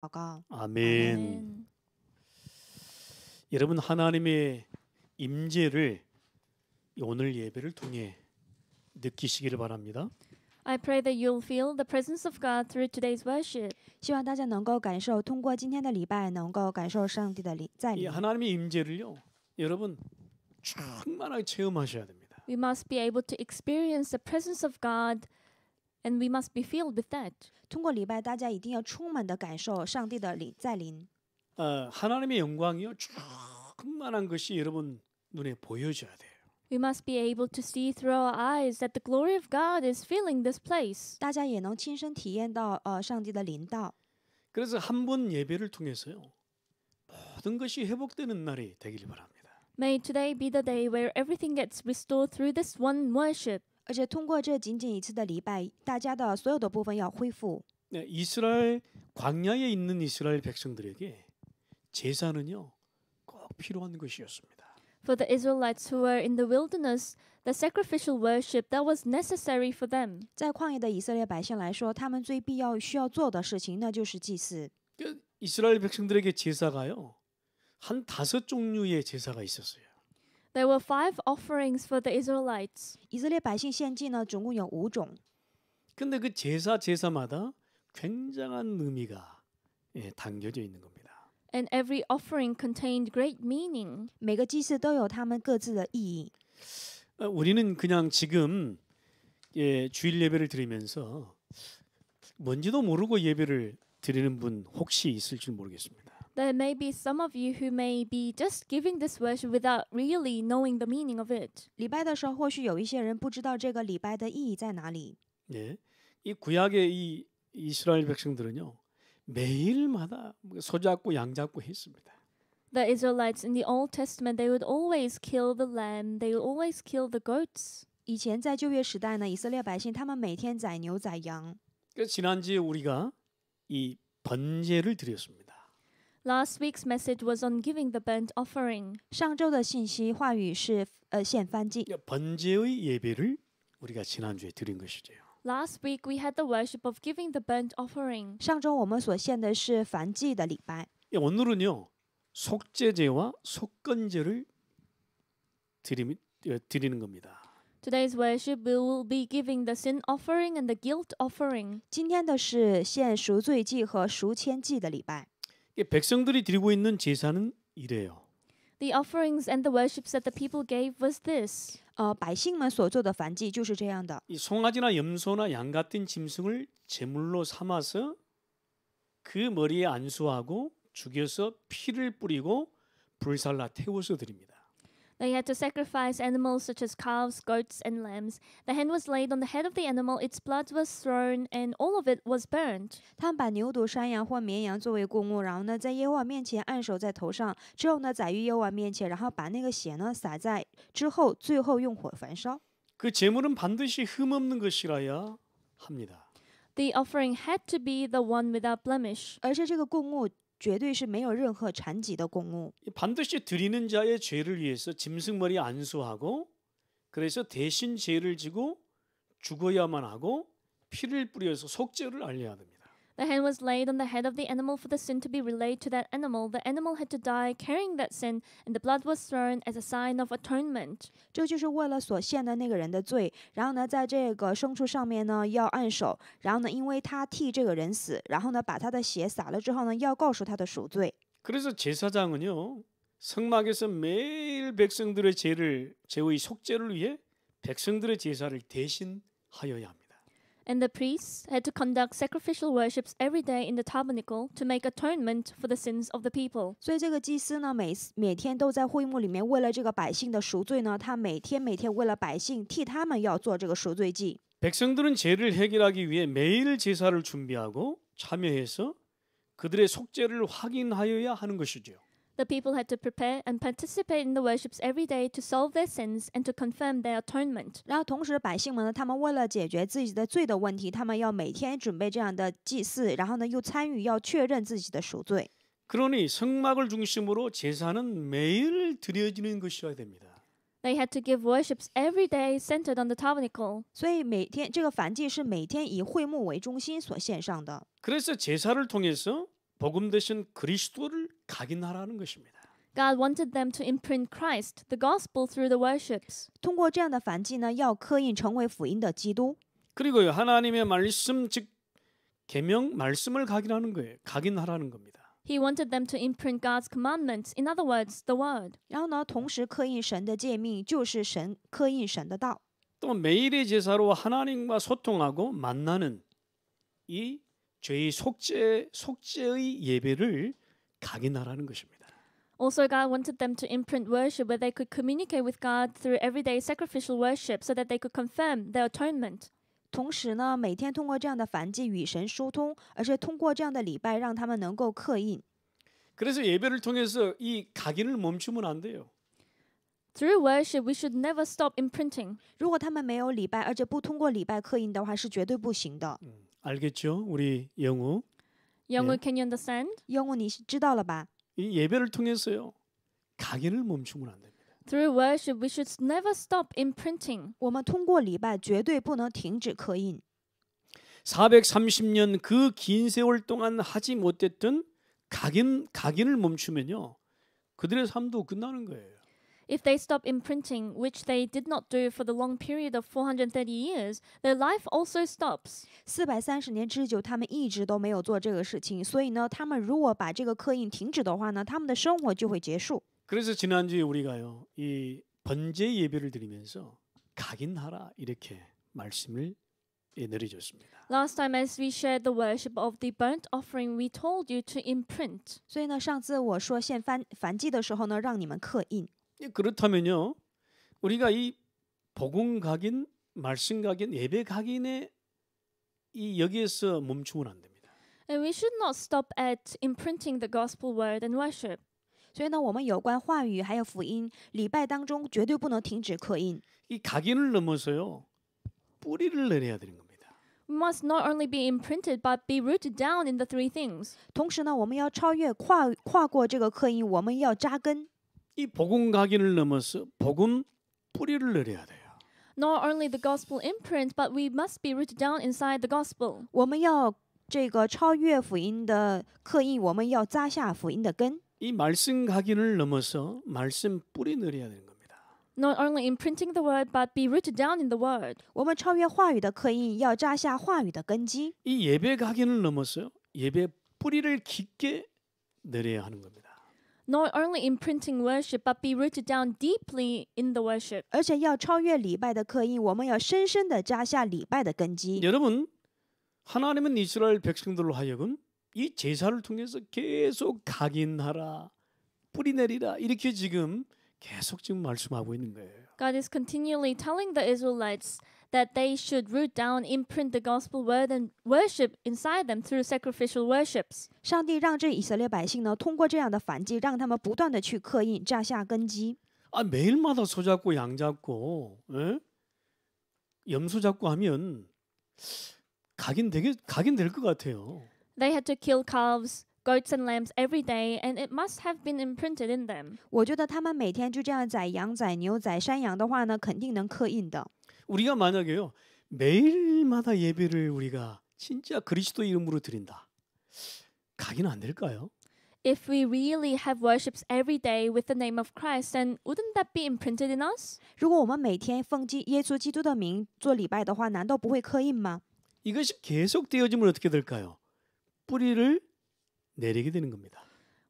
祷告。 아멘. Amen. 여러분 하나님의 임재를 오늘 예배를 통해 느끼시기를 바랍니다. I pray that you'll feel the presence of God through today's worship. 希望大家能够感受，通过今天的礼拜，能够感受上帝的在 이 临。 하나님의 임재를요, 여러분 충만하게 체험하셔야 됩니다. We must be able to experience the presence of God, and we must be filled with that. 通过礼拜，大家一定要充满的感受上帝的在临。 하나님의 영광이요 충만한 것이 여러분 눈에 보여져야 돼요. We must be able to see through our eyes that the glory of God is filling this place. 大家也能亲身体验到上帝的临到。 그래서 한 번 예배를 통해서요 모든 것이 회복되는 날이 되길 바랍니다. May today be the day where everything gets restored through this one worship. 而且通过这仅仅一次的礼拜，大家的所有的部分要恢复。 네, 이스라엘 광야에 있는 이스라엘 백성들에게 제사는요 꼭 필요한 것이었습니다. For the Israelites who were in the wilderness, the sacrificial worship that was necessary for them. 在旷野的以色列百姓来说，他们最需要做的事情，那就是祭祀。 이스라엘 백성들에게 제사가요 한 5종류의 제사가 있었어요. There were 5 offerings for the Israelites. 以色列百姓献祭呢，总共有5种。 근데 그 제사마다 굉장한 의미가 담겨져 있는 겁니다. And every offering contained great meaning. 每个祭祀都有他们各自的意义。 우리는 그냥 지금 주일 예배를 드리면서 뭔지도 모르고 예배를 드리는 분 혹시 있을지 모르겠습니다. There may be some of you who may be just giving this worship without really knowing the meaning of it. 礼拜的时候，或许有一些人不知道这个礼拜的意义在哪里。 예, 이 구약의 이 이스라엘 백성들은요 매일마다 소 잡고 양 잡고 했습니다. The Israelites in the Old Testament, they would always kill the lamb, they would always kill the goats. 以前在旧约时代呢，以色列百姓他们每天宰牛宰羊。 그래서 지난주에 우리가 이 번제를 드렸습니다. Last week's message was on giving the burnt offering. 上周的信息话语是献燔祭。 번제의 예배를 우리가 지난주에 드린 것이죠. Last week we had the worship of giving the burnt offering. 上周我们所献的是燔祭的礼拜。 오늘은요 속죄제와 속건제를 드리는 겁니다. Today's worship we will be giving the sin offering and the guilt offering. 今天的是献赎罪祭和赎愆祭的礼拜。 백성들이 드리고 있는 제사는 이래요. The offerings and the worships that the people gave was this. 百姓们所做的燔祭就是这样的。 이 송아지나 염소나 양 같은 짐승을 제물로 삼아서 그 머리에 안수하고 죽여서 피를 뿌리고 불살라 태워서 드립니다. They had to sacrifice animals such as calves, goats, and lambs. The hand was laid on the head of the animal, its blood was thrown, and all of it was burnt. 他们把牛犊、山羊或绵羊作为供物，然后呢，在耶和华面前按手在头上，之后呢，宰于耶和华面前，然后把那个血呢洒在之后，最后用火焚烧。 그 제물은 반드시 흠없는 것이라야 합니다. The offering had to be the one without blemish. 而且这个供物绝对是没有任何残疾的供物。 반드시 드리는 자의 죄를 위해서 짐승 머리 안수하고 그래서 대신 죄를 지고 죽어야만 하고 피를 뿌려서 속죄를 알려야 됩니다. The hand was laid on the head of the animal for the sin to be relayed to that animal. The animal had to die carrying that sin, and the blood was thrown as a sign of atonement. 这就是为了所献的那个人的罪，然后呢，在这个牲畜上面呢要按手，然后呢，因为他替这个人死，然后呢，把他的血洒了之后呢，要告诉他的赎罪。 그래서 제사장은요 성막에서 매일 백성들의 죄의 속죄를 위해 백성들의 제사를 대신하여야 합니다. And the priests had to conduct sacrificial worships every day in the tabernacle to make atonement for the sins of the people. 所以这个祭司呢，每天都在会幕里面为了这个百姓的赎罪呢，他每天为了百姓替他们要做这个赎罪祭。 백성들은 죄를 해결하기 위해 매일 제사를 준비하고 참여해서 그들의 속죄를 확인하여야 하는 것이죠. The people had to prepare and participate in the worships every day to solve their sins and to confirm their atonement. 然后同时百姓们呢，他们为了解决自己的罪的问题，他们要每天准备这样的祭祀，然后呢又参与要确认自己的赎罪。 그러니 성막을 중심으로 제사는 매일 드려지는 것이어야 됩니다. They had to give worships every day centered on the tabernacle. 所以每天这个燔祭是每天以会幕为中心所献上的。 그래서 제사를 통해서 복음 대신 그리스도를 각인하라는 것입니다. God wanted them to imprint Christ, the gospel, through the worships. 通过这样的燔祭呢，要刻印成为福音的基督。 그리고요 하나님의 말씀 즉 계명 말씀을 각인하는 거예요. 각인하라는 겁니다. He wanted them to imprint God's commandments, in other words, the word. 然后呢，同时刻印神的诫命，就是刻印神的道。 또 매일의 제사로 하나님과 소통하고 만나는 이 저희 속죄의 예배를 각인하라는 것입니다. Also, God wanted them to imprint worship where they could communicate with God through everyday sacrificial worship so that they could confirm their atonement. 同时呢，每天通过这样的燔祭与神疏通，而且通过这样的礼拜，让他们能够刻印。 그래서 예배를 통해서 이 각인을 멈추면 안 돼요. Through worship, we should never stop imprinting. 如果他们没有礼拜，而且不通过礼拜刻印的话，是绝对不行的。 알겠죠? 우리 영우. Youngwoo, can you understand? 영우你知道了吧？ 이 예배를 통해서요. 각인을 멈추면 안 됩니다. Through worship, we should never stop imprinting. 我们通过礼拜绝对不能停止刻印。 430년 그 긴 세월 동안 하지 못했던 각인을 멈추면요. 그들의 삶도 끝나는 거예요. If they stop imprinting, which they did not do for the long period of 430 years, their life also stops. 430年之久，他们一直都没有做这个事情，所以呢，他们如果把这个刻印停止的话呢，他们的生活就会结束。 그래서 지난주에 우리가요. 이 번제 예배를 드리면서 각인하라 이렇게 말씀을 내려줬습니다. Last time, as we shared the worship of the burnt offering, we told you to imprint. 所以呢，上次我说献燔祭的时候呢，让你们刻印。 그렇다면요. 우리가 이 복음 각인, 말씀 각인, 예배 각인에 이 여기에서 멈추면 안 됩니다. And we should not stop at imprinting the gospel word and worship. 所以呢，我们有关话语还有福音礼拜当中，绝对不能停止刻印。 이 각인을 넘어서요. 뿌리를 내려야 되는 겁니다. We must not only be imprinted, but be rooted down in the three things. 同时呢，我们要超越跨过这个刻印，我们要扎根。 이 복음 각인을 넘어서 복음 뿌리를 내려야 돼요. Not only the gospel imprint, but we must be rooted down inside the gospel. 我们要这个超越福音的刻印，我们要扎下福音的根。 이 말씀 각인을 넘어서 말씀 뿌리 내려야 되는 겁니다. Not only imprinting the word, but be rooted down in the word. 我们超越话语的刻印，要扎下话语的根基。 이 예배 각인을 넘어서 예배 뿌리를 깊게 내려야 하는 겁니다. Not only imprinting worship, but be rooted down deeply in the worship. 而且要超越礼拜的刻印，我们要深深的扎下礼拜的根基。 여러분, 하나님은 이스라엘 백성들로 하여금 이 제사를 통해서 계속 각인하라, 뿌리 내리라 이렇게 지금 말씀하고 있는 거예요. God is continually telling the Israelites that they should root down, imprint the gospel word and worship inside them through sacrificial worships. 上帝让这以色列百姓呢，通过这样的燔祭，让他们不断的去刻印，扎下根基。 아 매일마다 소 잡고 양 잡고 염소 잡고 하면 각인될 것 같아요. They had to kill calves, goats and lambs every day, and it must have been imprinted in them. 我觉得他们每天就这样宰羊、宰牛、宰山羊的话呢，肯定能刻印的。 우리가 만약에요 매일마다 예배를 우리가 진짜 그리스도 이름으로 드린다. 각인 안 될까요? If we really have worships every day with the name of Christ, then wouldn't that be imprinted in us? 如果我们每天奉耶稣基督的名做礼拜的话，难道不会刻印吗？ 이것이 계속되어지면 어떻게 될까요? 뿌리를 내리게 되는 겁니다.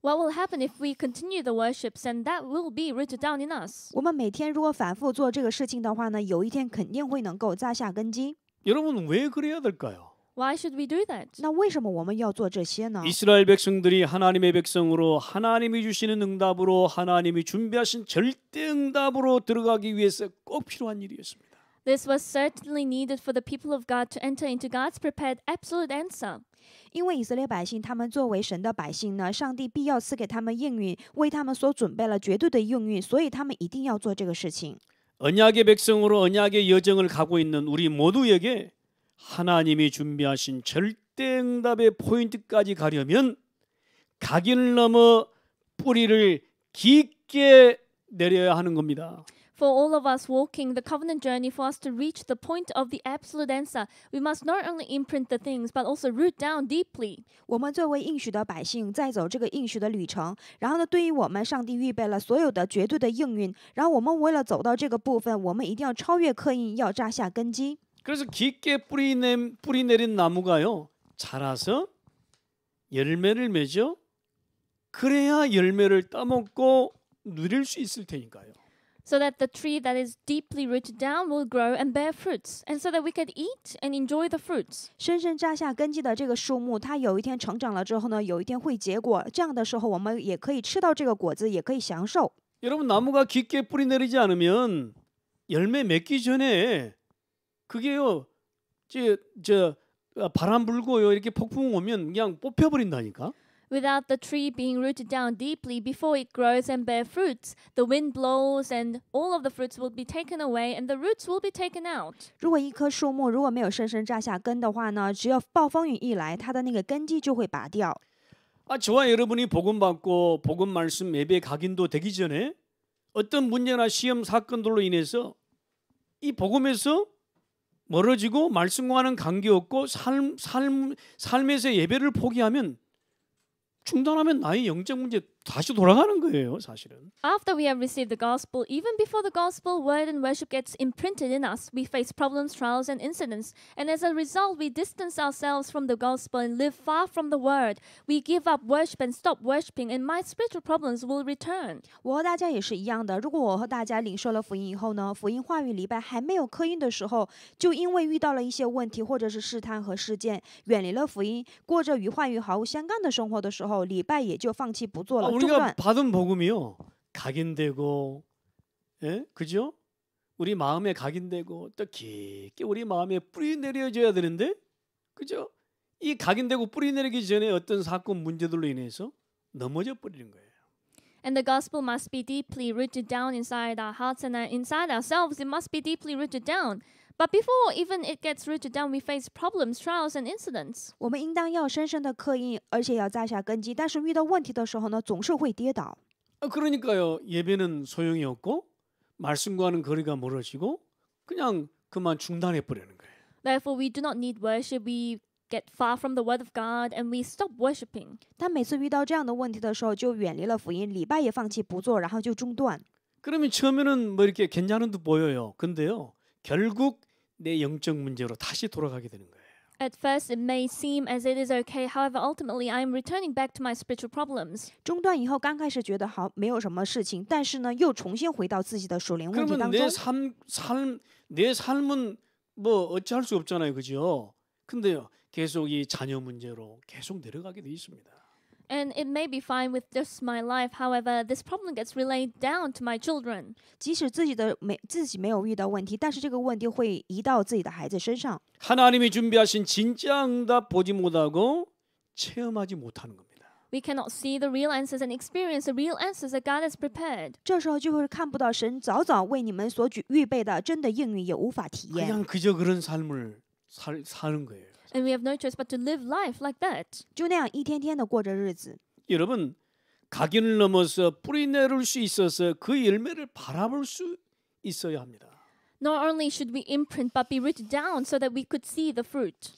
What will happen if we continue the worships, and that will be rooted down in us? 我们每天如果反复做这个事情的话呢，有一天肯定会能够扎下根基。 여러분 왜 그래야 될까요? Why should we do that? 那为什么我们要做这些呢？ 이스라엘 백성들이 하나님의 백성으로 하나님이 주시는 응답으로 하나님이 준비하신 절대 응답으로 들어가기 위해서 꼭 필요한 일이었습니다. This was certainly needed for the people of God to enter into God's prepared absolute answer. 因为以色列百姓，他们作为神的百姓呢，上帝必要赐给他们应允，为他们所准备了绝对的应允，所以他们一定要做这个事情。 언약의 백성으로 언약의 여정을 가고 있는 우리 모두에게 하나님이 준비하신 절대 응답의 포인트까지 가려면 각인을 넘어 뿌리를 깊게 내려야 하는 겁니다. For all of us walking the covenant journey, for us to reach the point of the absolute answer, we must not only imprint the things, but also root down deeply. 我们作为应许的百姓，在走这个应许的旅程。然后呢，对于我们，上帝预备了所有的绝对的应允。然后我们为了走到这个部分，我们一定要超越刻印，要扎下根基。 그래서 깊게 뿌리 내린 나무가요 자라서 열매를 맺어 그래야 열매를 따먹고 누릴 수 있을 테니까요. So that the tree that is deeply rooted down will grow and bear fruits, and so that we can eat and enjoy the fruits. 深深扎下根基的这个树木，它有一天成长了之后呢，有一天会结果。这样的时候，我们也可以吃到这个果子，也可以享受。 여러분 나무가 깊게 뿌리 내리지 않으면 열매 맺기 전에 그게요 저 바람 불고요 이렇게 폭풍 오면 그냥 뽑혀버린다니까. Without the tree being rooted down deeply before it grows and bear fruits, the wind blows and all of the fruits will be taken away and the roots will be taken out. 如果一棵树木如果没有深深扎下根的话呢，只要暴风雨一来，它的那个根基就会拔掉。 저와 여러분이 복음 받고 복음 말씀 예배 각인도 되기 전에 어떤 문제나 시험 사건들로 인해서 이 복음에서 멀어지고 말씀과는 관계없고 삶에서 예배를 포기하면 중단하면 나의 영적 문제 다시 돌아가는 거예요, 사실은. After we have received the gospel, even before the gospel word and worship gets imprinted in us, we face problems, trials, and incidents. And as a result, we distance ourselves from the gospel and live far from the word. We give up worship and stop worshiping, and my spiritual problems will return. 我和大家也是一样的。如果我和大家领受了福音以后呢，福音话语礼拜还没有刻印的时候，就因为遇到了一些问题或者是试探和事件，远离了福音，过着与话语毫无相干的生活的时候，礼拜也就放弃不做了，中 우리가 断。 받은 복음이요 각인되고, 예, 그죠? 우리 마음에 각인되고 또 깊게 우리 마음에 뿌리 내려져야 되는데, 그죠? 이 각인되고 뿌리 내리기 전에 어떤 사건 문제들로 인해서 넘어져 버리는 거예요. And the gospel must be deeply rooted down inside our hearts and inside ourselves. It must be deeply rooted down. But before even it gets rooted down, we face problems, trials, and incidents. 我们应当要深深的刻印，而且要扎下根基。但是遇到问题的时候呢，总是会跌倒。 그러니까요 예배는 소용이 없고 말씀과는 거리가 멀어지고 그냥 그만 중단해 버리는 거예요. Therefore, we do not need worship. We get far from the word of God and we stop worshiping. 他每次遇到这样的问题的时候，就远离了福音，礼拜也放弃不做，然后就中断。 그러면 처음에는 뭐 이렇게 괜찮은 듯 보여요. 근데요 결국 내 영적 문제로 다시 돌아가게 되는 거예요. At first, it may seem as it is okay. However, ultimately, I am returning back to my spiritual problems. 中断以后，刚开始觉得好，没有什么事情，但是呢，又重新回到自己的属灵问题 그러면 当 내 中。 내 삶은 뭐 어찌할 수 없잖아요, 그죠? 근데요 계속 이 자녀 문제로 계속 내려가게 돼 있습니다. And it may be fine with just my life. However, this problem gets relayed down to my children. 即使自己没有遇到问题，但是这个问题会移到自己的孩子身上。 하나님이 준비하신 진짜 응답 보지 못하고 체험하지 못하는 겁니다. We cannot see the real answers and experience the real answers that God has prepared. 这时候就会看不到神早早为你们所预备的真的应允，也无法体验。 그냥 그저 그런 삶을 사는 거예요. And we have no choice but to live life like that. 就那样一天天的过着日子。 여러분 각인을 넘어서 뿌리 내릴 수 있어서 그 열매를 바라볼 수 있어야 합니다. Not only should we imprint, but be rooted down so that we could see the fruit.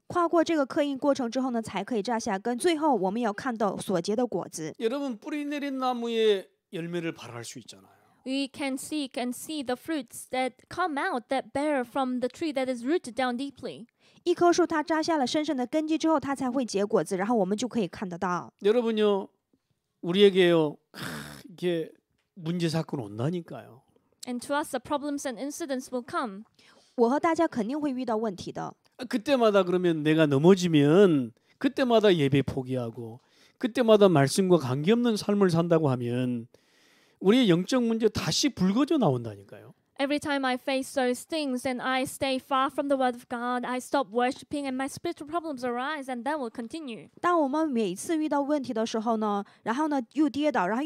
跨过这个刻印过程之后呢，才可以扎下根。最后我们要看到所结的果子。 여러분 뿌리 내린 나무의 열매를 바랄 수 있잖아요. We can seek and see the fruits that come out that bear from the tree that is rooted down deeply. 一棵树它扎下了深深的根基之后，它才会结果子，然后我们就可以看得到。 여러분요 우리에게요 이게 문제 사건 온다니까요. And to us, the problems and incidents will come. 我和大家肯定会遇到问题的。 그때마다 그러면 내가 넘어지면 그때마다 예배 포기하고 그때마다 말씀과 관계없는 삶을 산다고 하면 우리의 영적 문제 다시 불거져 나온다니까요. Every time I face those things and I stay far from the word of God, I stop worshiping and my spiritual problems arise and that will continue. 当我们每次遇到问题的时候呢，然后呢又跌倒，然后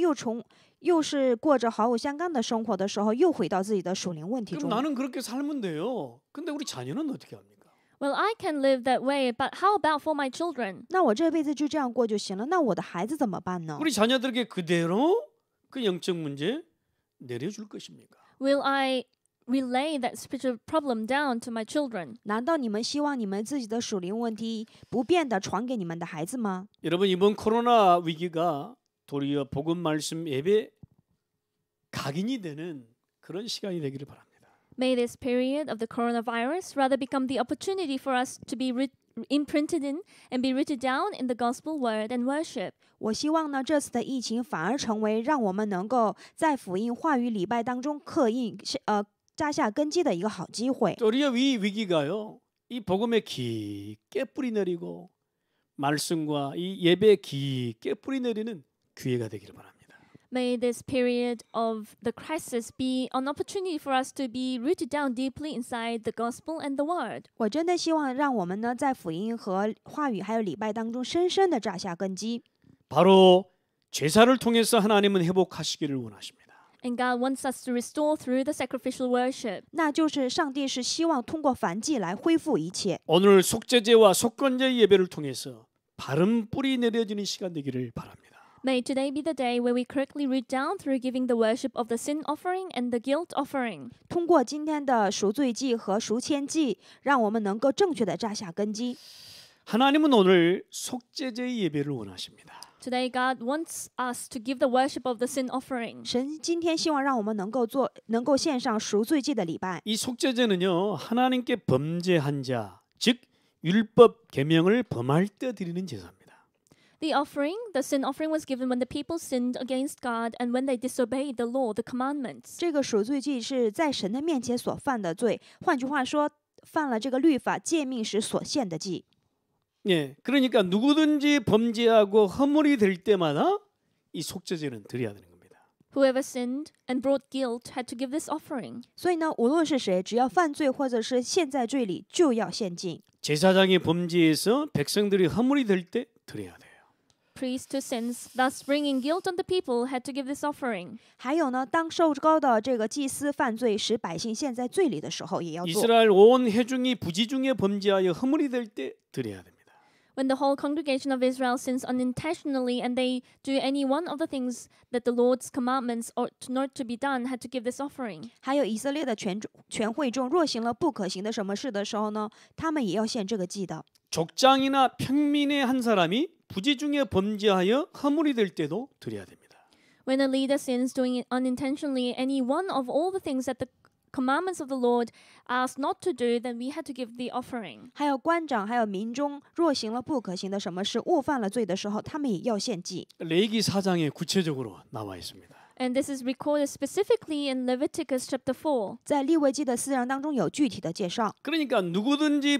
又是过着毫无相干的生活的时候，又回到自己的属灵问题 그럼 中。 나는 그렇게 살면 돼요. 근데 우리 자녀는 어떻게 합니까? Well, I can live that way, but how about for my children? 那我这辈子就这样过就行了，那我的孩子怎么办呢？ 우리 자녀들에게 그대로 그 영적 문제 내려줄 것입니까? will I relay that spiritual problem down to my children? 难道你们希望你们自己的属灵问题不变的传给你们的孩子吗？ 여러분 이번 코로나 위기가 도리어 복음 말씀 예배 각인이 되는 그런 시간이 되기를 바랍니다. May this period of the coronavirus rather become the opportunity for us to be imprinted in and be rooted down in the gospel word and worship. 我希望呢，这次的疫情反而成为让我们能够在福音话语礼拜当中扎下根基的一个好机会。 도리어 이 위기가요, 이 복음에 깊게 뿌리 내리고 말씀과 이 예배에 깊게 뿌리 내리는 기회가 되기를 바랍니다. May this period of the crisis be an opportunity for us to be rooted down deeply inside the gospel and the word. 我真的希望让我们呢，在福音和话语还有礼拜当中，深深的扎下根基。 바로 제사를 통해서 하나님은 회복하시기를 원하십니다. And God wants us to restore through the sacrificial worship. 那就是上帝是希望通过燔祭来恢复一切。 오늘 속죄제와 속건제 예배를 통해서 바른 뿌리 내려지는 시간 되기를 바랍니다. May today be the day where we correctly root down through giving the worship of the sin offering and the guilt offering. 通过今天的赎罪祭和赎愆祭，让我们能够正确的扎下根基。 하나님은 오늘 속죄제 예배를 원하십니다. Today, God wants us to give the worship of the sin offering. 神今天希望让我们能够献上赎罪祭的礼拜。 이 속죄제는요, 하나님께 범죄한 자, 즉 율법 계명을 범할 때 드리는 제사입니다. The offering, the sin offering, was given when the people sinned against God and when they disobeyed the law, the commandments. 这个赎罪祭是在神的面前所犯的罪，换句话说，犯了这个律法诫命时所献的祭。 예, 그러니까 누구든지 범죄하고 허물이 될 때마다 이 속죄제는 드려야 되는 겁니다. Whoever sinned and brought guilt had to give this offering. 所以呢，无论是谁，只要犯罪或者是陷在罪里，就要献祭。 제사장의 범죄에서 백성들이 허물이 될 때 드려야 돼요. Priests who sins, thus bringing guilt on the people, had to give this offering. 还有呢，当受膏的这个祭司犯罪，使百姓陷在罪里的时候，也要做。 이스라엘 온 회중이 부지중에 범죄하여 허물이 될 때 드려야 됩니다. When the whole congregation of Israel sins unintentionally and they do any one of the things that the Lord's commandments ought not to be done, had to give this offering. 还有以色列的全会众若行了不可行的什么事的时候呢，他们也要献这个祭的。 족장이나 평민의 한 사람이 부지중에 범죄하여 허물이 될 때도 드려야 됩니다. When a leader sins doing it unintentionally any one of all the things that the commandments of the Lord asked not to do, then we had to give the offering. 还有官长，还有民众若行了不可行的什么事，误犯了罪的时候，他们也要献祭。 레위기 4장에 구체적으로 나와 있습니다. And this is recorded specifically in Leviticus chapter 4. 在利未记的4章当中有具体的介绍。 그러니까 누구든지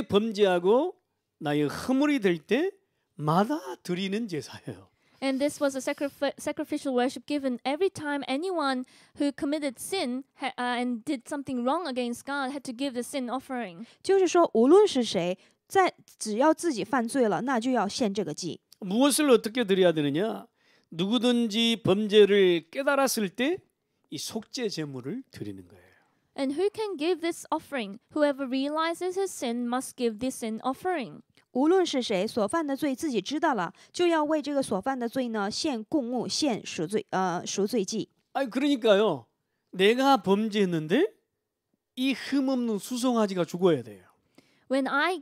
범죄하고 나의 허물이 될 때마다 드리는 제사예요. And this was a sacrificial worship given every time anyone who committed sin and did something wrong against God had to give the sin offering. 就是说，无论是谁，只要自己犯罪了，那就要献这个祭。 무엇을 어떻게 드려야 되느냐? 누구든지 범죄를 깨달았을 때 이 속죄 제물을 드리는 거예요. And who can give this offering? Whoever realizes his sin must give this sin offering. 无论是谁所犯的罪自己知道了，就要为这个所犯的罪呢献供物，献赎罪祭。 아니 그러니까요. 내가 범죄했는데 이 흠없는 수송아지가 죽어야 돼요. When I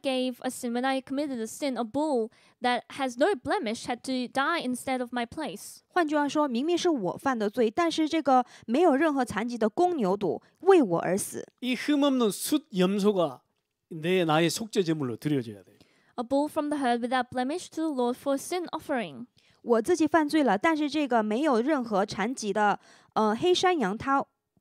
committed a sin, a bull that has no blemish had to die instead of my place. 换句话说，明明是我犯的罪，但是这个没有任何残疾的公牛犊为我而死。 이 흠없는 숫 염소가 나의 속죄 제물로 드려져야 돼요. A bull from the herd without blemish to the Lord for sin offering. 我自己犯罪了，但是这个没有任何残疾的黑山羊，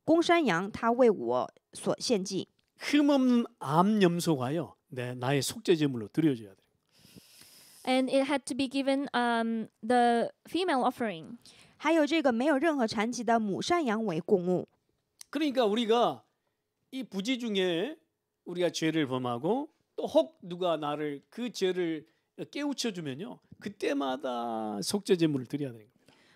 公山羊，它为我所献祭。 흠없는 암 염소가요. 나의 속죄 제물로 드려져야 돼요. And it had to be given the female offering. 还有这个没有任何残疾的母山羊为供物。 그러니까 우리가 이 부지 중에 우리가 죄를 범하고 또 혹 누가 나를 그 죄를 깨우쳐 주면요. 그때마다 속죄 제물을 드려야 되는 겁니다.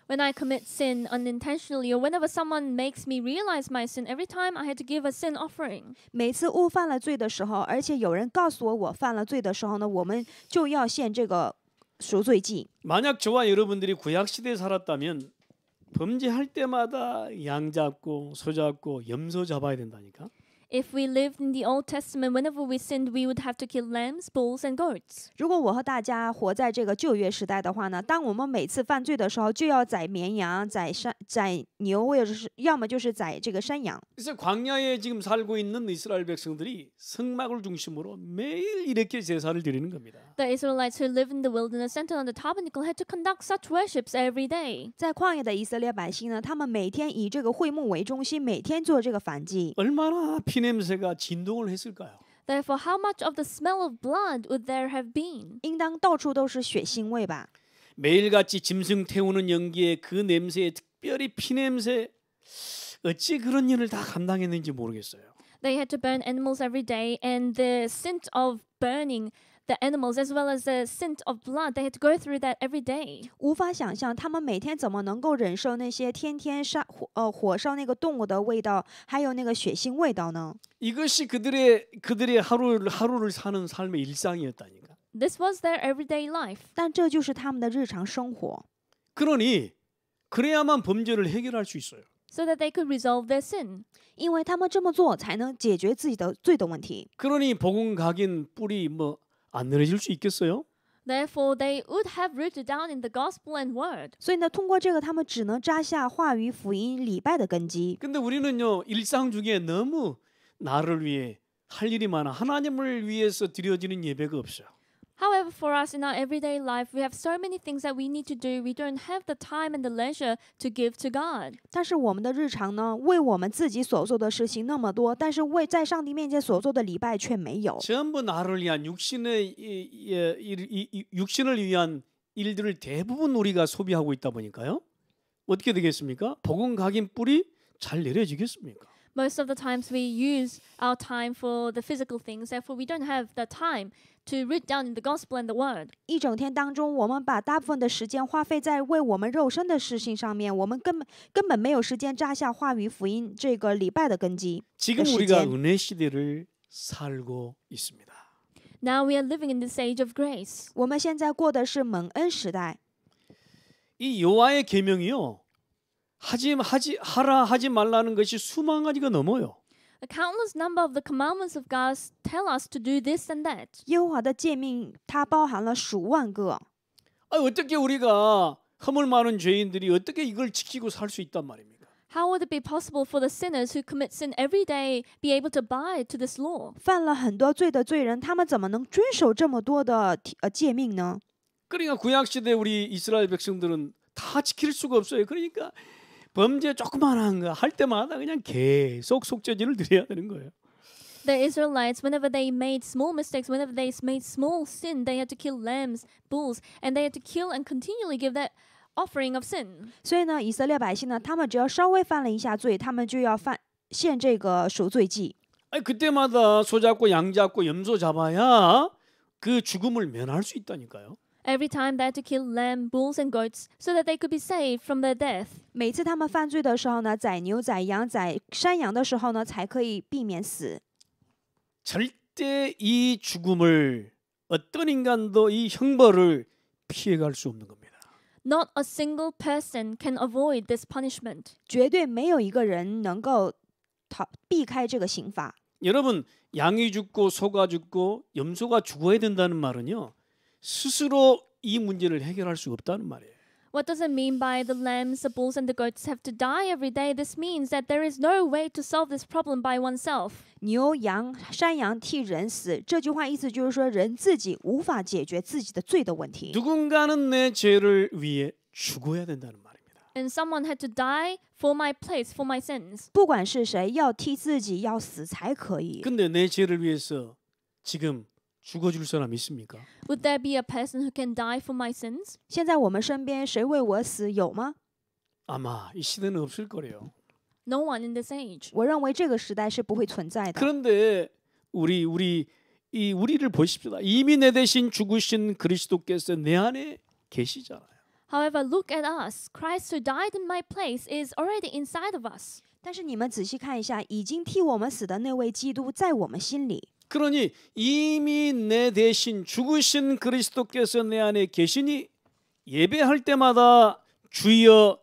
When I commit sin unintentionally or whenever someone makes me realize my sin, every time I had to give a sin offering. 每次误犯了罪的时候，而且有人告诉我犯了罪的时候呢，我们就要献这个赎罪祭。 만약 저와 여러분들이 구약 시대에 살았다면 범죄할 때마다 양 잡고 소 잡고 염소 잡아야 된다니까. If we lived in the Old Testament, whenever we sinned, we would have to kill lambs, bulls, and goats. 如果我和大家活在这个旧约时代的话呢，当我们每次犯罪的时候，就要宰绵羊、宰牛，或者是要么就是宰这个山羊。 그래서 광야에 지금 살고 있는 이스라엘 백성들이 성막을 중심으로 매일 이렇게 제사를 드리는 겁니다. The Israelites who live in the wilderness centered on the tabernacle had to conduct such worships every day. 在旷野的以色列百姓呢，他们每天以这个会幕为中心，每天做这个燔祭。 얼마나 피냄새가 진동을 했을까요? Therefore, how much of the smell of blood would there have been? 应当到处都是血腥味吧？ 매일같이 짐승 태우는 연기에 그 냄새에 특별히 피냄새 어찌 그런 일을 다 감당했는지 모르겠어요. They had to burn animals every day, and the scent of burning the animals as well as the scent of blood, they had to go through that every day. 无法想象他们每天怎么能够忍受那些天天火烧那个动物的味道，还有那个血腥味道呢？ 이것이 그들의 하루를 사는 삶의 일상이었다니까. This was their everyday life. 但这就是他们的日常生活。 그러니 그래야만 범죄를 해결할 수 있어요. So that they could resolve their sin. 因为他们这么做才能解决自己的罪的问题。 그러니 복음 각인 뿌리 안 내려질 수 있겠어요? Therefore, they would have rooted down in the gospel and word. 所以呢，通过这个，他们只能扎下话语、福音、礼拜的根基。 근데 우리는요 일상 중에 너무 나를 위해 할 일이 많아 하나님을 위해서 드려지는 예배가 없어요. However, for us in our everyday life, we have so many things that we need to do. We don't have the time and the leisure to give to God. 但是我们的日常呢，为我们自己所做的事情那么多，但是为在上帝面前所做的礼拜却没有。 전부 나를 위한 육신을 위한 일들을 대부분 우리가 소비하고 있다 보니까요. 어떻게 되겠습니까? 복음 각인 뿌리 잘 내려지겠습니까? Most of the times we use our time for the physical things. Therefore, we don't have the time to root down in the gospel and the word. 一整天当中，我们把大部分的时间花费在为我们肉身的事情上面，我们根本没有时间扎下话语、福音这个礼拜的根基。 지금 우리가 은혜 시대를 살고 있습니다. Now we are living in this age of grace. 我们现在过的是蒙恩时代。 이 여호와의 계명이요. 하라 하지 말라는 것이 수만 가지가 넘어요. A countless number of the commandments of God tell us to do this and that. 耶和华的诫命，它包含了数万个。 어떻게 우리가 허물 많은 죄인들이 어떻게 이걸 지키고 살 수 있단 말입니까? How would it be possible for the sinners who commit sin every day be able to abide to this law? 犯了很多罪的罪人，他们怎么能遵守这么多的诫命呢？ 그러니까 구약 시대 우리 이스라엘 백성들은 다 지킬 수가 없어요. 그러니까 범죄 조그만한 거 할 때마다 그냥 계속 속죄제를 드려야 되는 거예요. The Israelites, whenever they made small mistakes, whenever they made small sin, they had to kill lambs, bulls, and they had to kill and continually give that offering of sin. 所以呢，以色列百姓呢，他们只要稍微犯了一下罪，他们就要献这个赎罪祭。 아니, 그때마다 소 잡고 양 잡고 염소 잡아야 그 죽음을 면할 수 있다니까요. Every time they had to kill lamb, bulls, and goats so that they could be saved from their death. 每次他们犯罪的时候呢，宰牛、宰羊、宰山羊的时候呢，才可以避免死。 절대 이 죽음을 어떤 인간도 이 형벌을 피해갈 수 없는 겁니다. Not a single person can avoid this punishment. 绝对没有一个人能够避开这个刑罚。 여러분, 양이 죽고 소가 죽고 염소가 죽어야 된다는 말은요. 스스로 이 문제를 해결할 수 없다는 말이에요. What does it mean by the lambs, the bulls, and the goats have to die every day? This means that there is no way to solve this problem by oneself. 牛羊山羊替人死，这句话意思就是说，人自己无法解决自己的罪的问题。 누군가는 내 죄를 위해 죽어야 된다는 말입니다. And someone had to die for my place, for my sins. 不管是谁，要替自己要死才可以。 근데 내 죄를 위해서 지금 죽어줄 사람 있습니까? Would there be a person who can die for my sins? 现在我们身边谁为我死有吗？ 아마 이 시대는 없을 거래요. No one in this age. 我认为这个时代是不会存在的。 그런데 우리를 보십시다. 이미 내 대신 죽으신 그리스도께서 내 안에 계시잖아요. However, look at us. Christ who died in my place is already inside of us. 但是你们仔细看一下，已经替我们死的那位基督在我们心里。 그러니 이미 내 대신 죽으신 그리스도께서 내 안에 계시니 예배할 때마다 주여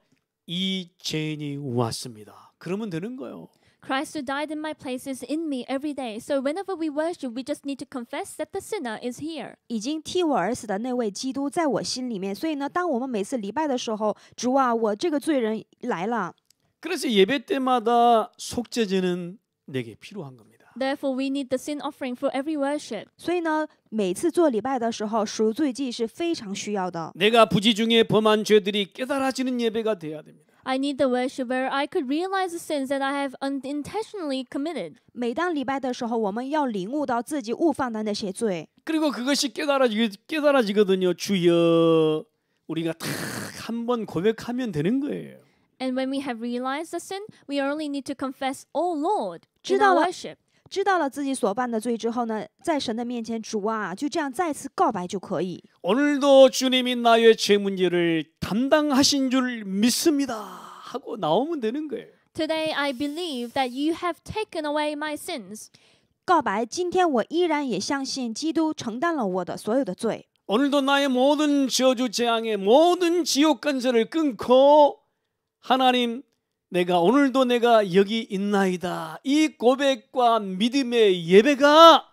이 죄인이 왔습니다. 그러면 되는 거예요. Christ who died in my place is in me every day. So whenever we worship, we just need to confess that the sinner is here. 已经替我而死的那位基督在我心里面，所以呢，当我们每次礼拜的时候，主啊，我这个罪人来了。 그래서 예배 때마다 속죄제는 내게 필요한 겁니다. Therefore, we need the sin offering for every worship. 所以呢，每次做礼拜的时候，赎罪祭是非常需要的。 내가 부지 중에 범한 죄들이 깨달아지는 예배가 돼야 됩니다. I need the worship where I could realize the sins that I have unintentionally committed. 每当礼拜的时候，我们要领悟到自己误犯的那些罪， 그리고 그것이 깨달아지거든요. 주여, 우리가 다 한번 고백하면 되는 거예요. And when we have realized the sin, we only need to confess, "Oh Lord," in 知道 our 了 worship. 知道了自己所犯的罪之后呢，在神的面前，主啊，就这样再次告白就可以。 오늘도 주님이 나의 죄 문제를 담당하신 줄 믿습니다 하고 나오면 되는 거예요. Today, I believe that you have taken away my sins. 告白，今天我依然也相信基督承担了我的所有的罪。 오늘도 나의 모든 저주 재앙의 모든 지옥 간세를 끊고 하나님 오늘도 내가 여기 있나이다. 이 고백과 믿음의 예배가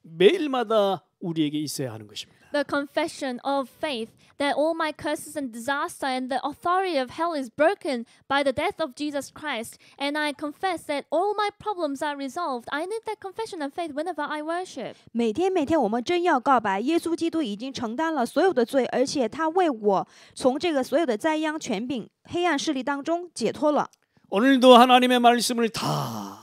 매일마다 우리에게 있어야 하는 것입니다. The confession of faith that all my curses and disaster and the authority of hell is broken by the death of Jesus Christ, and I confess that all my problems are resolved. I need that confession and faith whenever I worship. 每天我们真要告白，耶稣基督已经承担了所有的罪，而且他为我从这个所有的灾殃、权柄、黑暗势力当中解脱了。 오늘도 하나님의 말씀을 다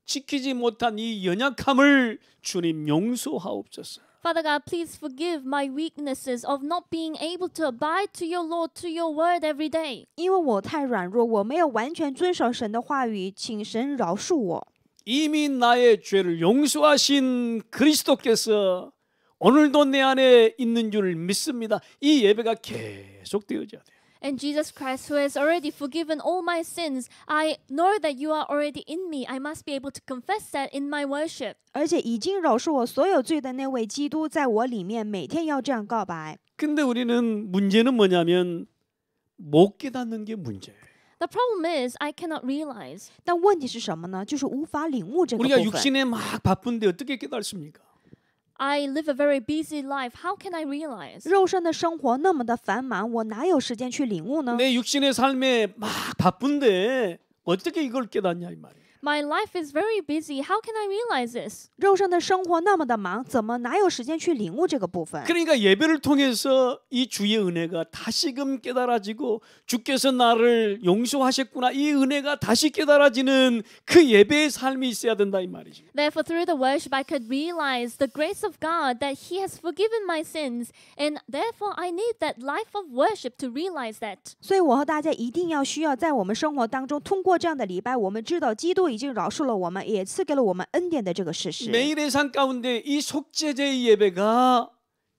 지키지 못한 이 연약함을 주님 용서하옵소서. Father God, please forgive my weaknesses of not being able to abide to your Lord, to your word every day. 因为我太软弱，我没有完全遵守神的话语，请神饶恕我。 이미 나의 죄를 용서하신 그리스도께서 오늘도 내 안에 있는 줄 믿습니다. 이 예배가 계속 되어져야 돼요. And Jesus Christ, who has already forgiven all my sins, I know that you are already in me. I must be able to confess that in my worship. 而且已经饶恕我所有罪的那位基督，在我里面每天要这样告白。 근데 우리는 문제는 뭐냐면 못 깨닫는 게 문제예요. The problem is I cannot realize. 但问题是什么呢？就是无法领悟这个 우리가 部分。 육신에 막 바쁜데 어떻게 깨닫습니까? I live a very busy life. How can I realize? 肉身的生活那么的繁忙，我哪有时间去领悟呢？ 내 육신의 삶에 막 바쁜데 어떻게 이걸 깨닫냐 이 말이에요. My life is very busy. How can I realize this? 肉身的生活那么的忙，怎么哪有时间去领悟这个部分？ 그러니까 예배를 통해서 이 주의 은혜가 다시금 깨달아지고 주께서 나를 용서하셨구나 이 은혜가 다시 깨달아지는 그 예배의 삶이 있어야 된다 이 말이죠. Therefore, through the worship, I could realize the grace of God that He has forgiven my sins, and therefore, I need that life of worship to realize that. 所以我和大家一定要需要在我们生活当中，通过这样的礼拜，我们知道基督已经饶恕了我们，也赐给了我们恩典的这个事实。 매일의 삶 가운데 이 속죄제의 예배가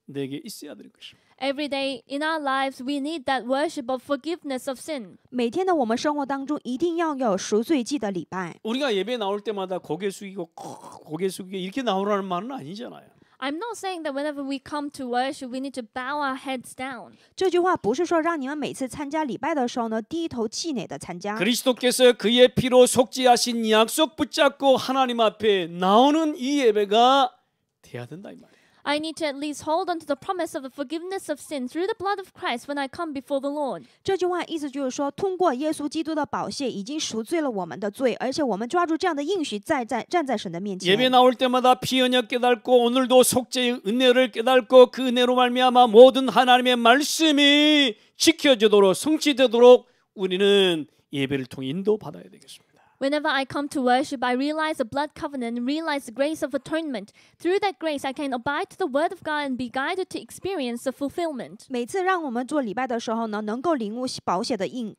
내게 있어야 되는 것입니다. Every day in our lives, we need that worship of forgiveness of sin. 每天的我们生活当中，一定要有赎罪祭的礼拜。 우리가 예배 나올 때마다 고개 숙이고 고개 숙이고 이렇게 나오라는 말은 아니잖아요. I'm not saying that whenever we come to worship, we need to bow our heads down. 这句话不是说让你们每次参加礼拜的时候呢，低头气馁的参加。 그리스도께서 그의 피로 속죄하신 약속 붙잡고 하나님 앞에 나오는 이 예배가 돼야 된다 이 말이에요. I need to at least hold on to the promise of the forgiveness of sin through the blood of Christ when I come before the Lord. 这句话意思就是说，通过耶稣基督的宝血，已经赎罪了我们的罪，而且我们抓住这样的应许，站在神的面前。 예배 나올 때마다 피 언약 깨닫고 오늘도 속죄의 은혜를 깨닫고 그 은혜로 말미암아 모든 하나님의 말씀이 지켜지도록 성취되도록 우리는 예배를 통해 인도받아야 되겠습니다. Whenever I come to worship, I realize the blood covenant and realize the grace of atonement. Through that grace, I can abide to the word of God and be guided to experience the fulfillment. 每次让我们做礼拜的时候呢，能够领悟宝血的应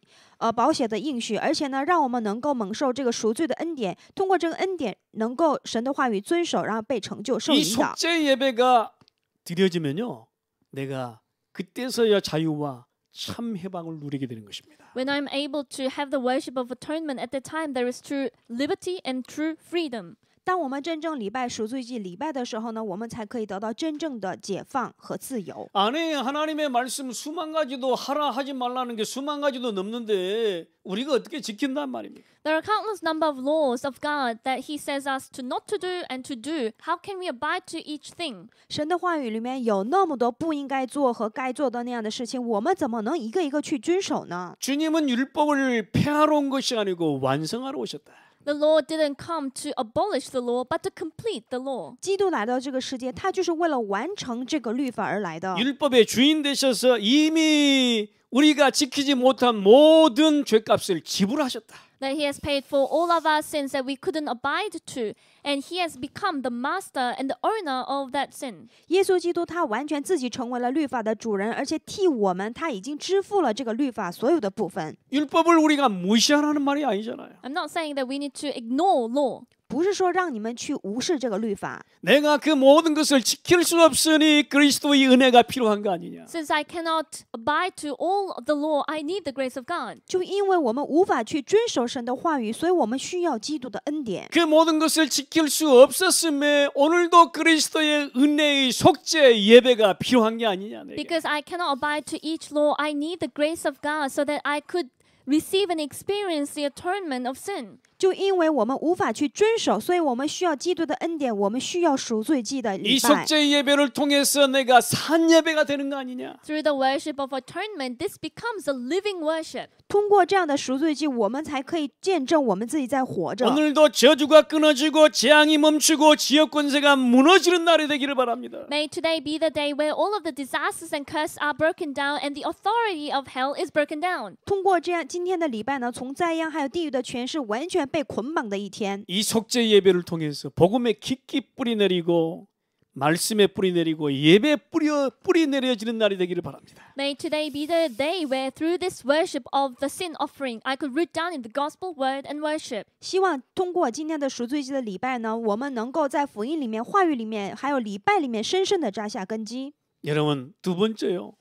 许，而且呢，让我们能够蒙受这个赎罪的恩典，通过这个恩典，能够神的话语遵守，然后被成就，受 이 引导。 속죄 예배가 드려지면요, 내가 그때서야 자유와 참 해방을 누리게 되는 것입니다. When I'm able to have the worship of atonement, at the time there is true liberty and true freedom. 当我们真正礼拜赎罪祭礼拜的时候呢，我们才可以得到真正的解放和自由。 안에 하나님의 말씀 수만 가지도 하라 하지 말라는 게 수만 가지도 넘는데 우리가 어떻게 지킨단 말입니까? There are countless number of laws of God that He says us to not to do and to do. How can we abide to each thing? 神的话语里面有那么多不应该做和该做的那样的事情，我们怎么能一个一个去遵守呢？ 주님은 율법을 폐하러 온 것이 아니고 완성하러 오셨다. The Lord didn't come to abolish the law, but to complete the law. 基督来到这个世界，他就是为了完成这个律法而来的。 율법의 주인 되셔서 이미 우리가 지키지 못한 모든 죄값을 지불하셨다. That He has paid for all of our sins that we couldn't abide to, and He has become the master and the owner of that sin. 耶稣基督他完全自己成为了律法的主人，而且替我们，他已经支付了这个律法所有的部分。 율법을 우리가 무시하라는 말이 아니잖아요. I'm not saying that we need to ignore law. 不是说让你们去无视这个律法， 내가 그 모든 것을 지킬 수 없으니 그리스도의 은혜가 필요한 거 아니냐. Since I cannot abide to all of the law, I need the grace of God. 就因为我们无法去遵守神的话语，所以我们需要基督的恩典。 그 모든 것을 지킬 수 없었음에 오늘도 그리스도의 은혜의 속죄 예배가 필요한 게 아니냐. 내게. Because I cannot abide to each law, I need the grace of God so that I could receive and experience the atonement of sin. 就因为我们无法去遵守，所以我们需要基督的恩典，我们需要赎罪祭的 이 礼拜。 속죄 예배를 통해서 내가 산 예배가 되는 거 아니냐. Through the worship of atonement, this becomes a living worship. 通过这样的赎罪祭，我们才可以见证我们自己在活着。 오늘도 저주가 끊어지고 재앙이 멈추고 지역 권세가 무너지는 날이 되기를 바랍니다. May today be the day where all of the disasters and curses are broken down and the authority of hell is broken down. 通过这样今天的礼拜呢，从灾殃还有地狱的权势完全被捆绑的一天。 이 속죄 예배를 통해서 복음에 깊이 뿌리 내리고 말씀에 뿌리 내리고 예배 뿌리 내려지는 날이 되기를 바랍니다. May today be the day where through this worship of the sin offering, I could root down in the gospel word and worship. 希望通过今天的赎罪祭的礼拜呢，我们能够在福音里面、话语里面，还有礼拜里面，深深的扎下根基。 여러분 두 번째요.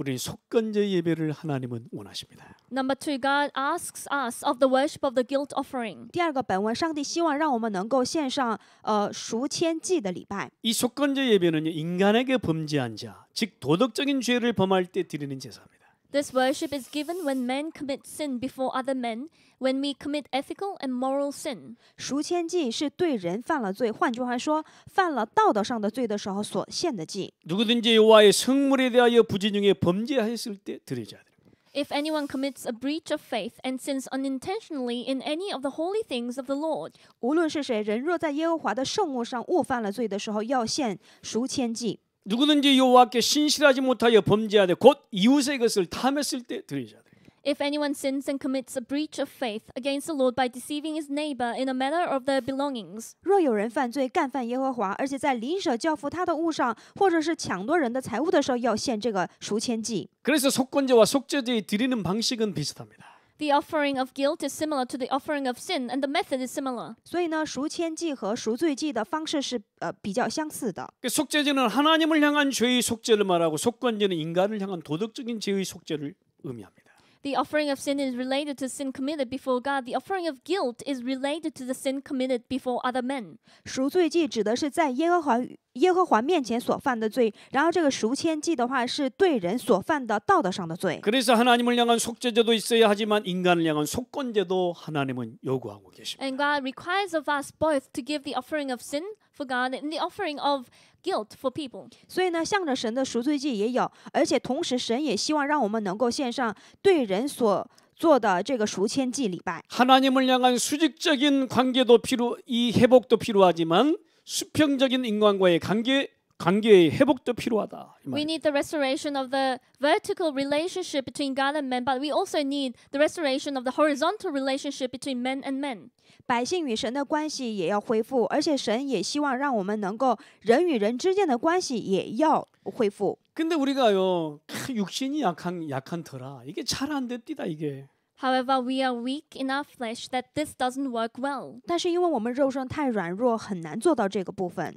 우리 속건제 예배를 하나님은 원하십니다. Number two, God asks us of the worship of the guilt offering. 第二个本文，上帝希望让我们能够献上赎愆祭的礼拜。 이 속건제 예배는요. 인간에게 범죄한 자, 즉 도덕적인 죄를 범할 때 드리는 제사입니다. This worship is given when men commit sin before other men, when we commit ethical and moral sin. 赎愆祭是对人犯了罪，换句话说，犯了道德上的罪的时候所献的祭。 누구든지 여호와의 성물에 대하여 부지중에 범죄하였을 때 드려야 됩니다. If anyone commits a breach of faith and sins unintentionally in any of the holy things of the Lord, 无论是谁，人若在耶和华的圣物上误犯了罪的时候，要献赎愆祭。 누구든지 여호와께 신실하지 못하여 범죄하되 곧 이웃의 것을 탐했을 때 드려야 됩니다. if anyone sins and commits a breach of faith against the Lord by deceiving his neighbor in a matter of their belongings, 若有人犯罪，干犯耶和华，而且在邻舍交付他的物上，或者是抢夺人的财物的时候，要献这个赎愆祭。 그래서 속건제와 속죄제에 드리는 방식은 비슷합니다. the offering of guilt is similar to the offering of sin, and the method is similar. 所以呢，赎愆祭和赎罪祭的方式是比较相似的。 속죄제는 하나님을 향한 죄의 속죄를 말하고 속건제는 인간을 향한 도덕적인 죄의 속죄를 의미합니다. The offering of sin is related to sin committed before God. The offering of guilt is related to the sin committed before other men. 赎罪祭指的是在耶和华面前所犯的罪，然后这个赎愆祭的话是对人所犯的道德上的罪。 그래서 하나님을 향한 속죄제도 있어야 하지만 인간을 향한 속건제도 하나님은 요구하고 계십니다. And God requires of us both to give the offering of sin for God and the offering of guilt for people. 所以呢，向着神的赎罪祭也有，而且同时神也希望让我们能够献上对人所做的这个赎愆祭礼拜。 하나님을 향한 수직적인 관계도 이 회복도 필요하지만 수평적인 인간과의 관계의 회복도 필요하다. 이 We 말이에요. need the restoration of the vertical relationship between God and man, but we also need the restoration of the horizontal relationship between men and men. 百姓与神的关系也要恢复，而且神也希望让我们能够人与人之间的关系也要恢复。 근데 우리가요 육신이 약한 터라 이게 잘 안 됩니다 이게. However, we are weak in our flesh that this doesn't work well. 但是因为我们肉身太软弱，很难做到这个部分。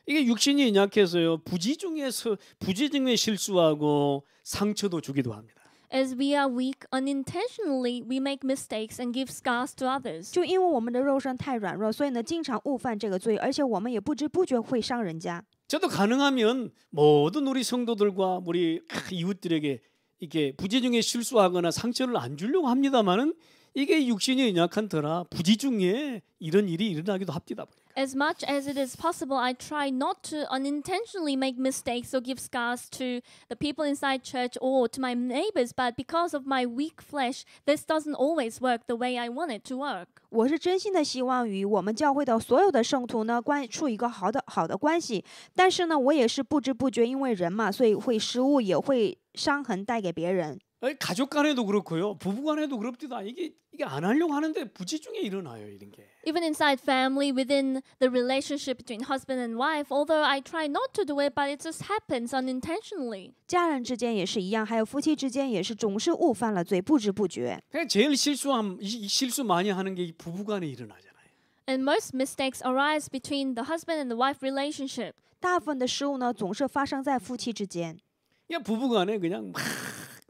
이게 육신이 약해서요 부지중에 실수하고 상처도 주기도 합니다. As we are weak, unintentionally we make mistakes and give scars to others. 就因为我们的肉身太软弱，所以呢，经常误犯这个罪，而且我们也不知不觉会伤人家。 저도 가능하면 모든 우리 성도들과 우리 이웃들에게 이게 부재중에 실수하거나 상처를 안 주려고 합니다만은 이게 육신이 연약한 터라 부지중에 이런 일이 일어나기도 합니다. As much as it is possible, I try not to unintentionally make mistakes or give scars to the people inside church or to my neighbors, but because of my weak flesh, this doesn't always work the way I want it to work. 我是真心的希望与我们教会的所有的圣徒呢处一个好的关系，但是呢，我也是不知不觉，因为人嘛，所以会失误，也会伤痕带给别人。 가족 간에도 그렇고요, 부부 간에도 그렇습니다. 이게 안 하려고 하는데 부지중에 일어나요, 이런 게. Even inside family, within the relationship between husband and wife, although I try not to do it, but it just happens unintentionally. 家人之间也是一样，还有夫妻之间也是，总是误犯了罪，不知不觉。 그냥 제일 실수 많이 하는 게 부부 간에 일어나잖아요. And most mistakes arise between the husband and the wife relationship. 大部分的失误呢，总是发生在夫妻之间。 그냥 부부 간에 그냥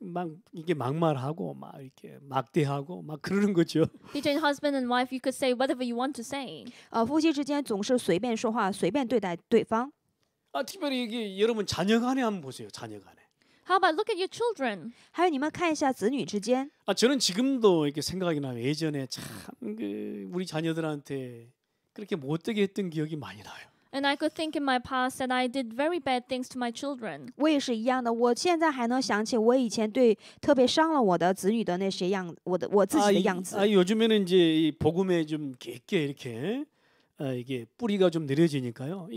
막 이게 막말하고 막 이렇게 막대하고 막 그러는 거죠. Between husband and wife, you could say whatever you want to say. 夫妻之间总是随便说话，随便对待对方。 특별히 이게 여러분 자녀 간에 한번 보세요. 자녀 간에. How about look at your children? 还有你们看一下子女之间， 저는 지금도 이렇게 생각이 나요. 예전에 참 우리 자녀들한테 그렇게 못되게 했던 기억이 많이 나요. And I could think in my past that I did very bad things to my children. 我也是一样的。我现在还能想起我以前特别伤了我的子女的那些我自己的样子。 요즘에는 이제 이 복음에 좀 깊게 이렇게 이게 뿌리가 좀 내려지니까요.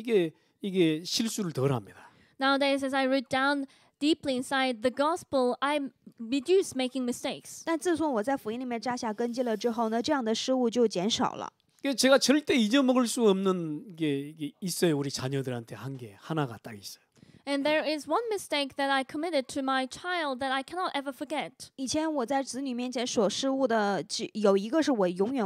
이게 실수를 덜 합니다. Nowadays, as I root down deeply inside the gospel, I reduce making mistakes. 但自从我在福音里面扎下根基了之后呢，这样的失误就减少了。 제가 절대 잊어먹을 수 없는 게 있어요. 우리 자녀들한테 한 게 하나가 딱 있어요. And there is one mistake that I committed to my child that I cannot ever forget. 以前我在子女面前所失误的，有一个是我永远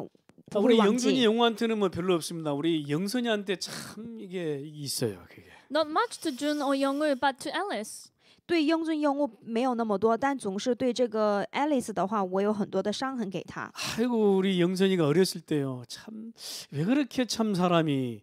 不会 우리 忘 영준이 记。 영우한테는 뭐 별로 없습니다. 우리 영선이한테 참 이게 있어요. 그게. Not much to Jun or Youngwoo, but to Alice. 对英俊用物没有那么多，但总是对这个 Alice 的话，我有很多的伤痕给她。 아이고 우리 영선이가 어렸을 때요. 참 왜 그렇게 참 사람이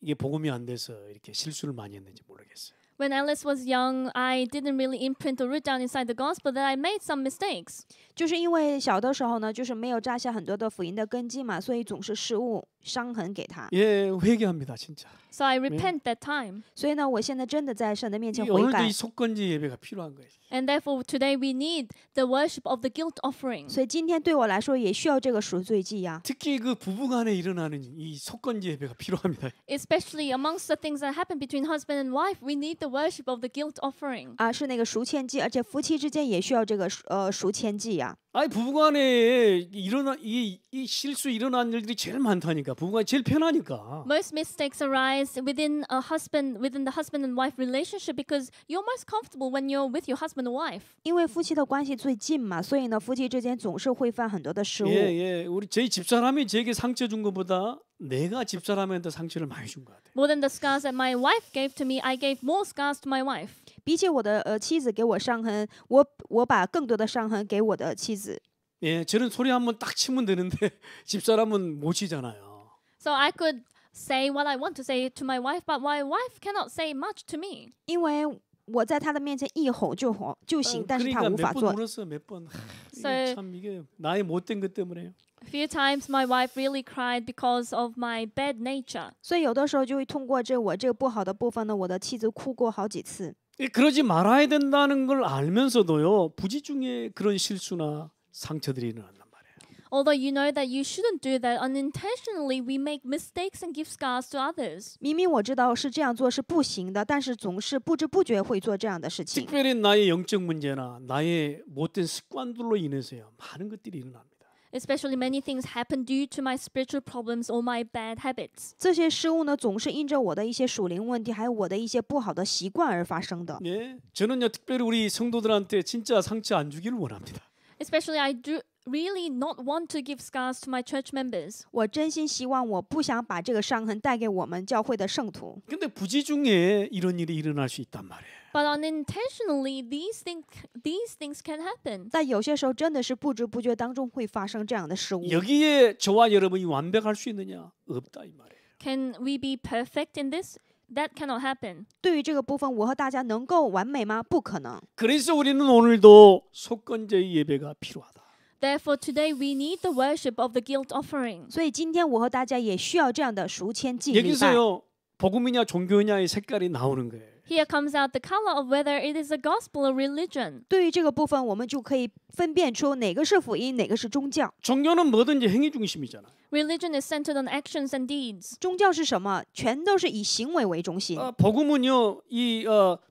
이게 복음이 안 돼서 이렇게 실수를 많이 했는지 모르겠어요. When Alice was young, I didn't really imprint or root down inside the gospel that I made some mistakes. 就是因为小的时候呢，就是没有扎下很多的福音的根基嘛，所以总是失误伤痕给她。 예, 회개합니다, 진짜. So I repent that time. 所以呢，我现在真的在神的面前悔 오늘도 改 이 。 속건지 예배가 필요한 거예요. And therefore, today we need the worship of the guilt offering. 所以今天对我来说也需要这个赎罪祭呀、 특히 그 부부간에 일어나는 이 속건지 예배가 필요합니다. Especially amongst the things that happen between husband and wife, we need the worship of the guilt offering. 是那个赎愆祭，而且夫妻之间也需要这个赎愆祭呀、 아니 부부간에 이 실수 일어난 일들이 제일 많다니까. 부부간이 제일 편하니까. Most mistakes arise within the husband and wife relationship because you're most comfortable when you're with your husband or wife. 因为夫妻的关系最近嘛，所以呢，夫妻之间总是会犯很多的失误。 예, 우리 저희 집사람이 제게 상처 준 것보다 내가 집사람한테 상처를 많이 준 것 같아요. More than the scars that my wife gave to me, I gave more scars to my wife. 比起我的妻子给我伤痕，我把更多的伤痕给我的妻子。 예, 저는 소리 한번 딱 치면 되는데 집사람은 못 치잖아요. So I could say what I want to say to my wife, but my wife cannot say much to me. 因为我在他的面前一吼就行，但是他 그러니까 无法 몇 번 做。 울었어, 몇 번. So- 참 이게 나의 못된 것 때문에요. A few times my wife really cried because of my bad nature. 所以有的时候就会通过我这个不好的部分呢，我的妻子哭过好几次。 그러지 말아야 된다는 걸 알면서도요 부지중에 그런 실수나 상처들이 일어난단 말이에요. Although you know that you shouldn't do that, unintentionally we make mistakes and give scars to others. 明明我知道是这样做是不行的，但是总是不知不觉会做这样的事情。 특별히 나의 영적 문제나 나의 못된 습관들로 인해서요 많은 것들이 일어납니다. Especially many things happen due to my spiritual problems or my bad habits. 这些失误呢，总是因着我的一些属灵问题，还有我的一些不好的习惯而发生的。 예, 저는요 특별히 우리 성도들한테 진짜 상처 안 주기를 원합니다. Especially I do really not want to give scars to my church members. 我真心希望，我不想把这个伤痕带给我们教会的圣徒。 근데 부지중에 이런 일이 일어날 수 있단 말이에요. But unintentionally, these things can happen. 但有些时候真的是不知不觉当中会发生这样的事物。 여기에 저와 여러분이 완벽할 수 있느냐? 없다 이 말이에요. Can we be perfect in this? That cannot happen. 对于这个部分，我和大家能够完美吗？不可能。 그래서 우리는 오늘도 속건제의 예배가 필요하다. Therefore, today we need the worship of the guilt offering. 所以今天我和大家也需要这样的赎愆祭礼拜。 여기서요 복음이냐 종교냐의 색깔이 나오는 거예요. Here comes out the color of whether it is a gospel or religion. 对于这个部分，我们就可以分辨出哪个是福音，哪个是宗教。 종교는 뭐든지 행위 중심이잖아요. Religion is centered on actions and deeds. 宗教是什么？全都是以行为为中心。 복음은요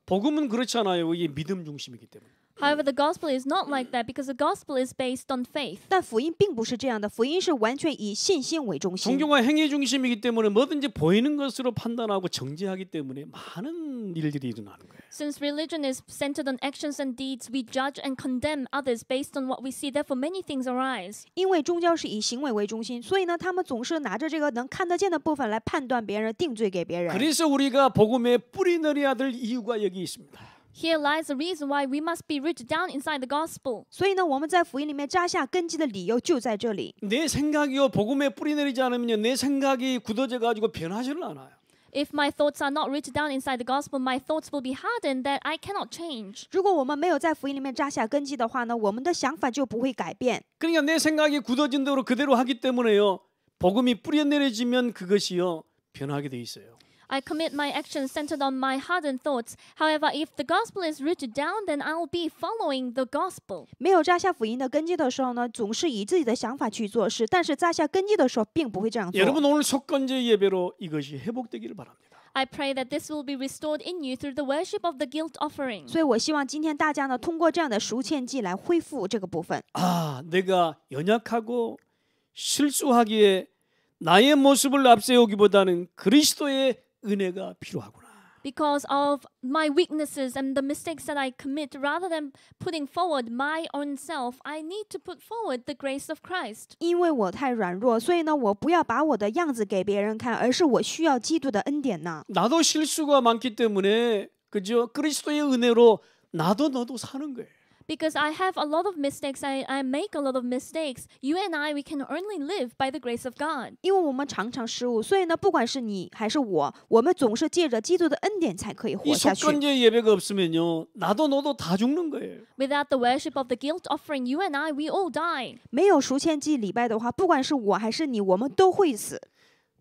복음은 그렇잖아요. 이게 믿음 중심이기 때문에. However, the gospel is not like that because the gospel is based on faith. 但福音并不是这样的，福音是完全以信心为中心。 종교가 행위 중심이기 때문에 뭐든지 보이는 것으로 판단하고 정죄하기 때문에 많은 일들이 일어나는 거예요. Since religion is centered on actions and deeds, we judge and condemn others based on what we see. Therefore, many things arise. 因为宗教是以行为为中心，所以呢，他们总是拿着这个能看得见的部分来判断别人、定罪给别人。 그래서 우리가 복음의 뿌리 내려야 될 이유가 여기 있습니다. Here lies the reason why we must be rooted down inside the gospel. 所以呢，我们在福音里面扎下根基的理由就在这里。 내 생각이요 복음에 뿌리 내리지 않으면요 내 생각이 굳어져 가지고 변하지는 않아요. If my thoughts are not rooted down inside the gospel, my thoughts will be hardened that I cannot change. 如果我们没有在福音里面扎下根基的话呢，我们的想法就不会改变。 그러니까 내 생각이 굳어진 대로 그대로 하기 때문에요 복음이 뿌리 내려지면 그것이요 변하게 돼 있어요. I commit my actions centered on my hardened thoughts. However, if the gospel is rooted down, then I will be following the gospel. 没有扎下福音的根基的时候呢，总是以自己的想法去做事；但是扎下根基的时候，并不会这样做。 여러분 오늘 속건제 예배로 이것이 회복되기를 바랍니다. I pray that this will be restored in you through the worship of the guilt offering. 所以我希望今天大家呢，通过这样的赎愆祭来恢复这个部分。 아, 내가 연약하고 실수하기에 나의 모습을 앞세우기보다는 그리스도의 은혜가 필요하구나. Because of my weaknesses and the mistakes that I commit, rather than putting forward my own self, I need to put forward the grace of Christ. 因为我太软弱，所以呢，我不要把我的样子给别人看，而是我需要基督的恩典呢。 나도 실수가 많기 때문에 그죠? 그리스도의 은혜로 나도 너도 사는 거예요. Because I have a lot of mistakes, I make a lot of mistakes. You and I, we can only live by the grace of God. 因为我们常常失误，所以呢，不管是你还是我，我们总是借着基督的恩典才可以 이 活下去。 속건제 예배가 없으면요 나도 너도 다 죽는 거예요. Without the worship of the guilt offering, you and I, we all die. 没有赎愆祭礼拜的话，不管是我还是你，我们都会死。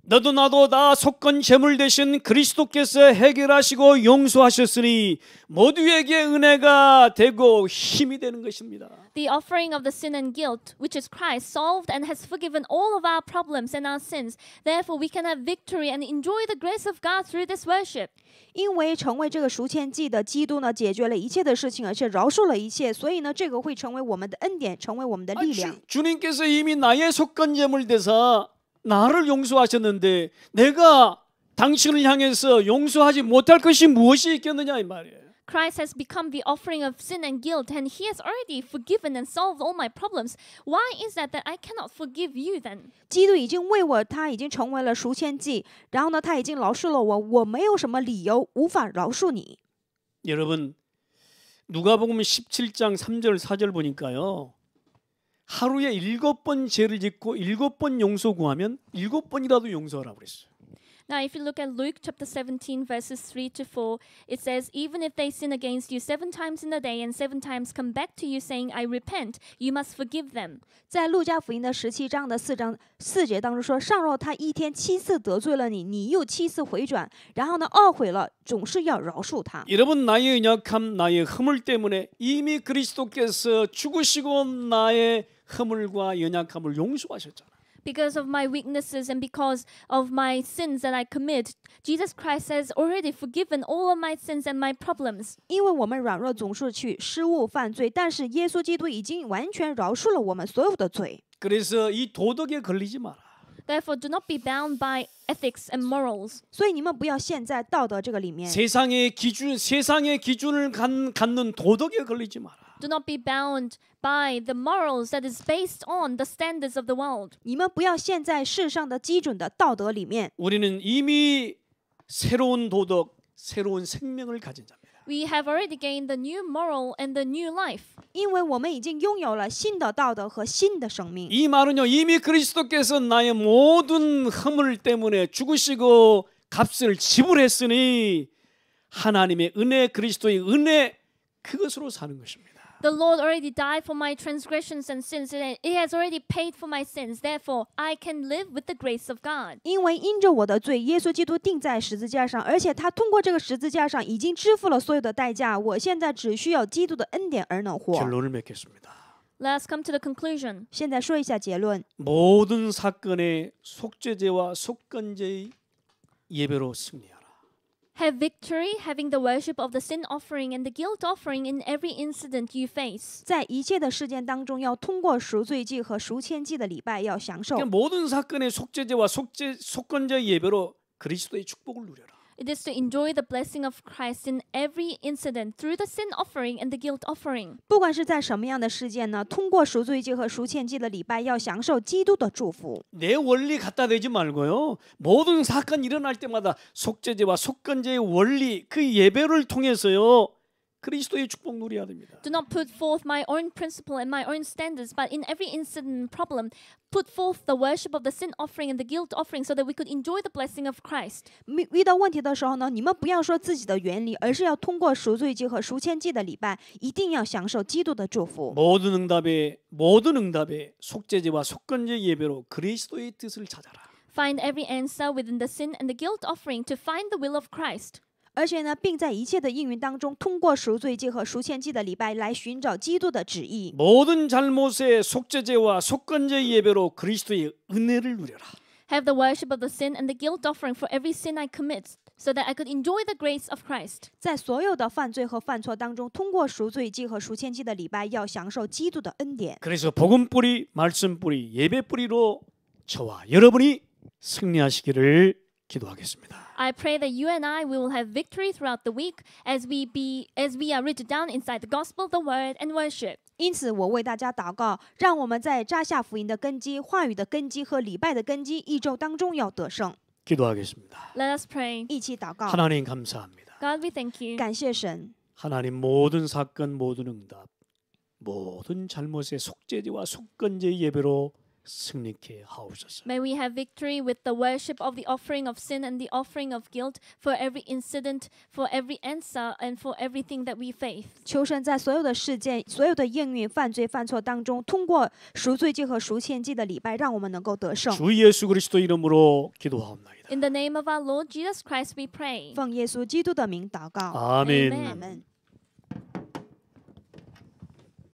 너도 나도 다 속건 제물 대신 그리스도께서 해결하시고 용서하셨으니 모두에게 은혜가 되고 힘이 되는 것입니다. The offering of the sin and guilt, which is Christ, solved and has forgiven all of our problems and our sins. Therefore, we can have victory and enjoy the grace of God through this worship. 因为成为这个赎愆祭的基督呢，解决了一切的事情，而且饶恕了一切，所以呢，这个会成为我们的恩典，成为我们的力量。 주님께서 이미 나의 속건 제물 대사 나를 용서하셨는데 내가 당신을 향해서 용서하지 못할 것이 무엇이 있겠느냐 이 말이에요. Christ has become the offering of sin and guilt, and He has already forgiven and solved all my problems. Why is that I cannot forgive you then? 基督已经为我，他已经成为了赎愆祭，然后呢，他已经饶恕了我，我没有什么理由无法饶恕你。 여러분 누가복음 17장 3절 4절 보니까요. 하루에 7번 죄를 짓고 7번 용서 구하면 7번이라도 용서하라고 그랬어요. Now, if you look at Luke chapter 17, verses 3 to 4, it says, even if they sin against you 7 times in a day and 7 times come back to you saying, I repent, you must forgive them. 在路加福音的17章的4节当中说，上若他一天7次得罪了你，你又7次回转，然后呢懊悔了，总是要饶恕他。 여러분 나의 연약함 나의 허물 때문에 이미 그리스도께서 죽으시고 나의 허물과 연약함을 용서하셨잖아요. Because of my weaknesses and because of my sins that I commit, Jesus Christ has already forgiven all of my sins and my problems. 因为我们软弱总是去失误犯罪，但是耶稣基督已经完全饶恕了我们所有的罪。 그래서 이 도덕에 걸리지 마라. Therefore, do not be bound by ethics and morals. 所以你们不要陷在道德这个里面， 세상의 기준을 갖는 도덕에 걸리지 마라. Do not be bound by the morals that is based on the standards of the world. 你们不要陷在世上的基准的道德里面。 우리는 이미 새로운 도덕, 새로운 생명을 가진 자입니다. We have already gained the new moral and the new life. 因为我们已经拥有了新的道德和新的生命。 이 말은요, 이미 그리스도께서 나의 모든 허물 때문에 죽으시고 값을 지불했으니 하나님의 은혜, 그리스도의 은혜, 그것으로 사는 것입니다. The Lord already died for my transgressions and sins, and He has already paid for my sins. Therefore, I can live with the grace of God. 因为因着我的罪，耶稣基督钉在十字架上，而且他通过这个十字架上已经支付了所有的代价。我现在只需要基督的恩典而能活。 결론을 맺겠습니다. Let us come to the conclusion. 现在说一下结论： 모든 사건의 속죄제와 속건제의 예배로 승리하라. Have victory, having the worship of the sin offering and the guilt offering in every incident you face. 在一切的事件当中，要通过赎罪祭和赎愆祭的礼拜，要享受。 그러니까 모든 사건의 속죄제와 속건제의 예배로 그리스도의 축복을 누려라. It is to enjoy the blessing of Christ in every incident through the sin offering and the guilt offering. 不管是在什么样的事件呢，通过赎罪祭和赎愆祭的礼拜，要享受基督的祝福。 내 원리 갖다 대지 말고요. 모든 사건 일어날 때마다 속죄제와 속건제의 원리, 그 예배를 통해서요. 그리스도의 축복 누려야 됩니다. Do not put forth my own principle and my own standards, but in every incident and problem, put forth the worship of the sin offering and the guilt offering so that we could enjoy the blessing of Christ. 遇到问题的时候呢，你们不要说自己的原理，而是要通过赎罪祭和赎愆祭的礼拜，一定要享受基督的祝福。 모든 응답에 속죄제와 속건제 예배로 그리스도의 뜻을 찾아라. Find every answer within the sin and the guilt offering to find the will of Christ. 而且呢，并在一切的应允当中，通过赎罪祭和赎愆祭的礼拜来寻找基督的旨意。 모든 잘못의 속죄제와 속건제 예배로 그리스도의 은혜를 누려라. Have the worship of the sin and the guilt offering for every sin I commit, so that I could enjoy the grace of Christ. 在所有的犯罪和犯错当中，通过赎罪祭和赎愆祭的礼拜，要享受基督的恩典。 그래서 복음 뿌리, 말씀 뿌리, 예배 뿌리로 저와 여러분이 승리하시기를 기도하겠습니다. I pray that you and I will have victory throughout the week as we are rooted down inside the gospel, the word, and worship. 因此，我为大家祷告，让我们在扎下福音的根基、话语的根基和礼拜的根基一周当中要得胜。 기도하겠습니다. Let us pray. 一起祷告， 하나님 감사합니다. God, we thank you. 感谢神。 하나님 모든 사건, 모든 응답, 모든 잘못의 속죄제와 속건제 예배로 승리케 하옵소서. May we have victory with the worship of the offering of sin and the offering of guilt for every incident, for every answer, and for everything that we face. 求神在所有的事件、所有的应允、犯罪、犯错当中，通过赎罪祭和赎愆祭的礼拜，让我们能够得胜。 주 예수 그리스도 이름으로 기도하옵나이다. In the name of our Lord Jesus Christ, we pray. 奉耶稣基督的名祷告， 아멘. Amen. 아멘。